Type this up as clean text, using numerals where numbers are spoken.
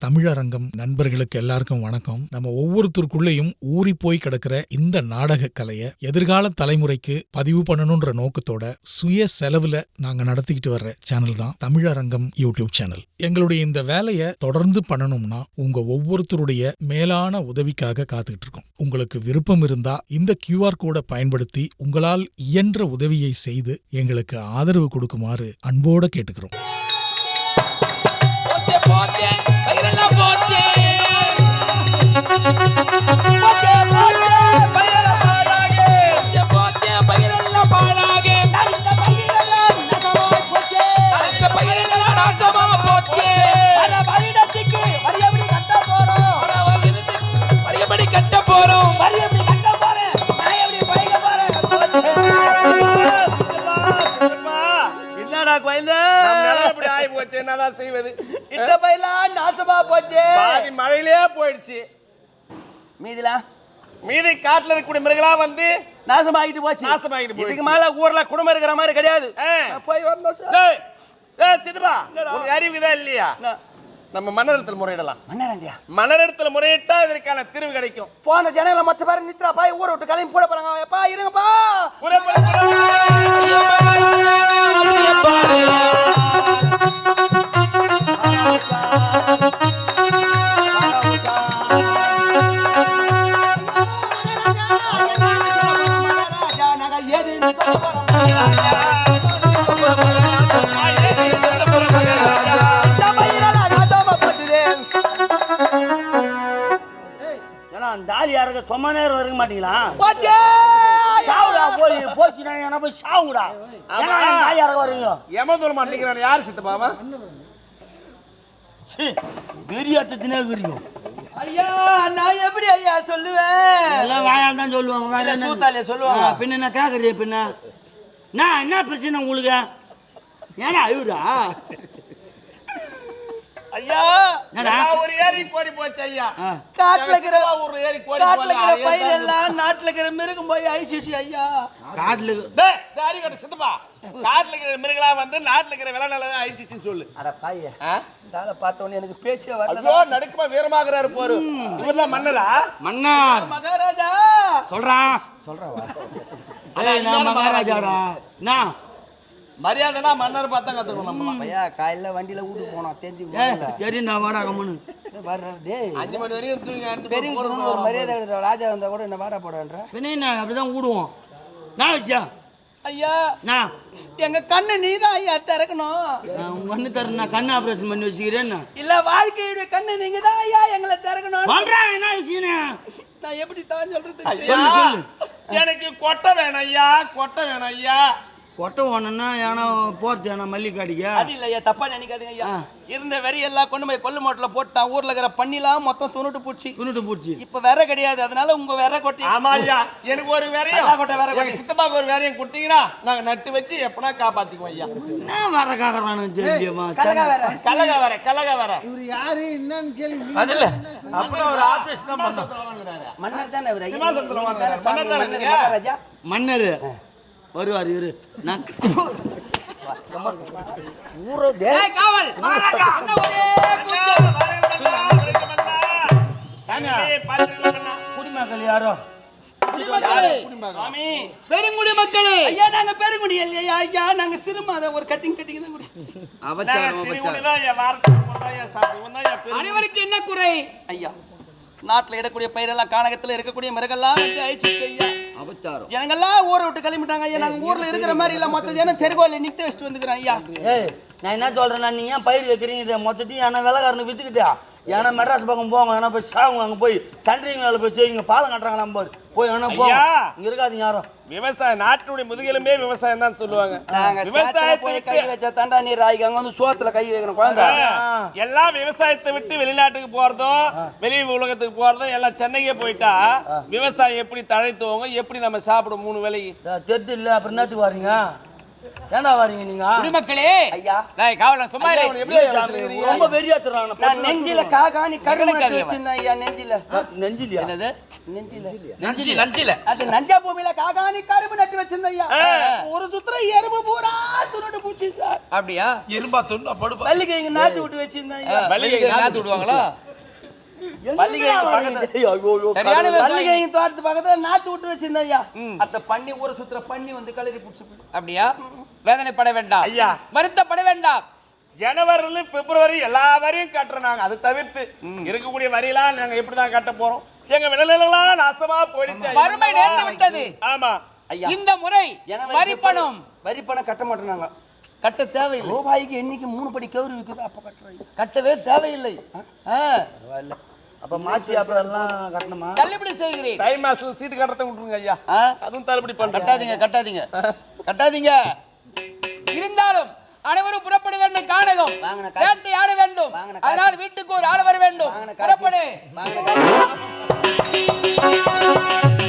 தமிழரங்கம் நண்பர்களுக்கு எல்லாருக்கும் வணக்கம். நம்ம ஒவ்வொருத்தருக்குள்ளேயும் ஊறி போய் கிடக்கிற இந்த நாடக கலையை எதிர்கால தலைமுறைக்கு பதிவு பண்ணணும்ன்ற நோக்கத்தோட சுய செலவுல நாங்க நடத்திக்கிட்டு வர்ற சேனல் தான் தமிழரங்கம் யூடியூப் சேனல். எங்களுடைய இந்த வேலையை தொடர்ந்து பண்ணணும்னா உங்க ஒவ்வொருத்தருடைய மேலான உதவிக்காக காத்துக்கிட்டு இருக்கோம். உங்களுக்கு விருப்பம் இருந்தா இந்த QR கோடை பயன்படுத்தி உங்களால் இயன்ற உதவியை செய்து எங்களுக்கு ஆதரவு கொடுக்குமாறு அன்போட கேட்டுக்கிறோம். என்னதான் செய்வது? இந்த பையெல்லாம் நாசமா போச்சு. பாதி மழையிலே போயிடுச்சு. மீதி காட்டுல இருக்கக்கூடிய மிருகங்களா வந்து நாசமாகிட்டு போச்சு. இதுக்கு மேல ஊர்ல குடும்பம் இருக்கிற மாதிரி கிடையாது. போய் வரணும். சித்தப்பா, உனக்கு அறிவுதான் இல்லையா? நம்ம மன்னரிடத்தில் முறையிடலாம். மன்னரிடத்தில் முறையிட்டா இதற்கான தீர்வு கிடைக்கும். போன ஜனங்களை மொத்த பேர் நித்ரா பாய் ஊரை விட்டு கிளம்பி போட போறாங்க. எப்பா இருங்கப்பா. சொம்ம நேரம் இருக்க மாட்டீங்களா? போய் போச்சுனா என்ன போய் சாவுங்கடா. யாருக்கு வருங்க? ஏமாத்தோட மாட்டேங்கிறான். யார் சித்தப்பாவா? பெரியாத்தத்தினே இருக்கிறீங்க. ஐயா நான் எப்படி ஐயா சொல்லுவேன்? எல்லாம் வாயால் தான் சொல்லுவாங்க. சூத்தாலே சொல்லுவாங்க. பின்ன என்ன கேட்குறீ? பின்ன நான் என்ன பிரச்சனை உங்களுக்கு? ஏன்னா ஐயா ஐயா ஒரு ஏரி கோடி போச்சு ஐயா. காட்டுல இருக்கிற ஒரு ஏரி கோடி பயிர் எல்லாம் நாட்டுல இருக்கிற மிருகம் போய் ஐசிசி ஐயா. காட்டுல தாரி கட்ட சித்தப்பா, காட்டுல இருக்கிற மிருகங்களா வந்து நாட்டுல இருக்கிற விலை நல்லதா ஐசிசின்னு சொல்லு. அட பாய்யா, தால பார்த்தவனே எனக்கு பேச்சே வரல. ஐயோ நடுக்குமா வீரமாகறாரு போரு. இவர்தான் மன்னரா? மன்னர் மகாராஜா சொல்றான். ஏய் நான் மகாராஜாடா. நான் மரியாதைனா மன்னர் பார்த்தா கத்துக்கணும் நம்ம. ஐயா காலையில வண்டியில வீட்டுக்கு போனோம் தெரிஞ்சுக்கோ. சரி நான் வாடா கம்முன்னு வர்றா டேய். 5 மணி வரைக்கும் தூங்கி பெரிய ஒரு மரியாதை ராஜா வந்தா கூட என்ன வாடா போடன்ற. பின்ன என்ன அப்படிதான் ஊடுவோம். நான் விஷயம் ஐயா நான் எங்க கண்ணை நீதான் ஐயா திறக்கணும். உங்க கண்ணு தர நான் கண்ணு ஆபரேஷன் பண்ணி வச்சுக்கிறேன். இல்ல வாழ்க்கையுடைய கண்ணை நீங்க தான் ஐயா எங்களை திறக்கணும். சொல்றேன் என்ன விஷயம்? நான் எப்படி தான் சொல்றது? சொல்லு. எனக்கு கொட்டை வேணும் ஐயா, கொட்டை வேணும் ஐயா. கொட்டை வேணும்னா ஏன்னா போறது ஏன்னா மல்லிகாடிக்கா? அது இல்ல ஐயா, தப்பா நினைக்காதீங்க ஐயா. இருந்த வெறி எல்லாம் கொண்டு போய் கொல்லு மோட்டில் போட்டான். ஊர்ல இருக்கிற பண்ணிலாம் மொத்தம் துணுட்டு பூச்சி. இப்ப வேற கிடையாது. அதனால உங்க வேற கொட்டி. ஆமா ஐயா, எனக்கு ஒரு வேறையும் சித்தப்பாக்கு ஒரு வேறையும் கொடுத்தீங்கன்னா நாங்க நட்டு வச்சு எப்பனா காப்பாத்திக்குவோம் ஐயா. நான் வர காக்கறானு தெரியுமா? கலகா வேற இவரு யாரு என்னன்னு கேள்வி. அது இல்ல, அப்புறம் ஒரு ஆபரேஷன் தான் பண்ணாங்க. மன்னர் தானே அவரு? சிம்மாசனத்துல வாங்குறாரு. மன்னர் தானே மகாராஜா. மன்னர் வருவார் இரு. நான் ஊரோ டே காவல் மகாராஜா அங்க ஒரே குடிமக்கள் யாரோ? சாமி பெருங்குடி மக்களே. ஐயா நாங்க பெருங்குடி இல்லையா ஐயா, நாங்க சிறுமாத ஒரு கட்டிங் தான் குடி. அனைவருக்கு என்ன குறை ஐயா? நாட்டுல இடக்கூடிய பயிரெல்லாம் கானகத்துல இருக்கக்கூடிய மிருகெல்லாம் அழிச்சு ஐயா. ஜனங்கள்லாம் ஊரை விட்டு கிளம்பிட்டாங்க ஐயா. நாங்க ஊர்ல இருக்கிற மாதிரி இல்ல, மொத்த ஜனம் தெருவோல நிக்க வச்சுட்டு வந்துக்கிறோம் ஐயா. நான் என்ன சொல்றேன்னா, நீ ஏன் பயிர் வைக்கிறீங்க? மொத்தத்தையும் ஏன்னா விலைக்காரனு வித்துக்கிட்டியா? ஏன்னா மெட்ராஸ் பக்கம் போங்க, ஏன்னா போய் சாவுங்க. அங்கே போய் சண்டரிங்களை போய் செய்யுங்க. பாலம் கட்டுறாங்க நம்ம போய் ஏன்னா போங்க. இங்கே இருக்காதீங்க யாரும். விவசாயம் நாட்டுடைய முதுகெலும்பே விவசாயம் தான் சொல்லுவாங்க. விவசாயத்தை கை வச்சா தாண்டா நீர் ஆகி அங்க வந்து சோத்துல கை வைக்கணும் குழந்தை. எல்லாம் விவசாயத்தை விட்டு வெளிநாட்டுக்கு போறதும் வெளி உலகத்துக்கு போறதும் எல்லாம் சென்னைக்கே போயிட்டா விவசாயம் எப்படி தழைத்துவோங்க? எப்படி நம்ம சாப்பிடும் 3 வேளைக்கு? தெரிஞ்சு இல்ல. அப்புறம் என்னத்துக்கு வரீங்க? ஏண்டா வரீங்க நீங்க? குடிமக்களே ஐயா. டேய் காவலன் சும்மா இரு. ரொம்ப வெறியாத்துறாங்க. நான் நெஞ்சில காகானி கருணை வச்சிருந்தேன் ஐயா. நெஞ்சிலியா? என்னது? நஞ்சில அது நஞ்சா பூமியில காகாணி கரும்பு நட்டு வச்சிருந்த ஐயா ஒரு சுத்திர எறும்பு பூரா துணுட்டு பூச்சி சார் அப்படியா எறும்பா துண்ணா படுப்பா மல்லிகை இங்க நாத்து விட்டு வச்சிருந்தேன் ஐயா மல்லிகை நாத்து விடுவாங்களா சரியான மல்லிகை தோட்டத்து பக்கத்துல நாத்து விட்டு வச்சிருந்தேன் ஐயா அந்த பண்ணி ஒரு சுத்திர பண்ணி வந்து கலரி பூச்சி அப்படியா வேதனைப்பட வேண்டாம் ஐயா. வருத்தப்பட வேண்டாம் ஜனவரில பிப்ரவரி எல்லா வரியும் கட்டுறாங்க. அது தவிர்த்து இருக்கக்கூடிய வரியெல்லாம் நாங்க எப்படிதான் கட்ட போறோம்? எங்க விளைநிலங்கள்லாம் நாசமா போயிடுச்சு. வறுமை நேர்ந்து விட்டது. ஆமா ஐயா இந்த முறை வரி பணம் கட்ட மாட்டோம். கட்ட தேவையில்லை. ரூபாய்க்கு என்னைக்கு 3 படி கவுரு விற்குது அப்ப கட்டுறோம். கட்டவே தேவையில்லை. அப்ப மாச்சி அப்புறம் எல்லாம் கட்டணுமா? தள்ளுபடி செய்கிறேன். தை மாசத்துல சீட்டு கட்டத்தை விட்டுருங்க ஐயா. அதுவும் தள்ளுபடி பண்றேன். கட்டாதீங்க இருந்தாலும் அனைவரும் புறப்பட வேண்டும். காணகம் வேட்டையாட வேண்டும். அதனால் வீட்டுக்கு ஒரு ஆள் வர வேண்டும். புறப்படு.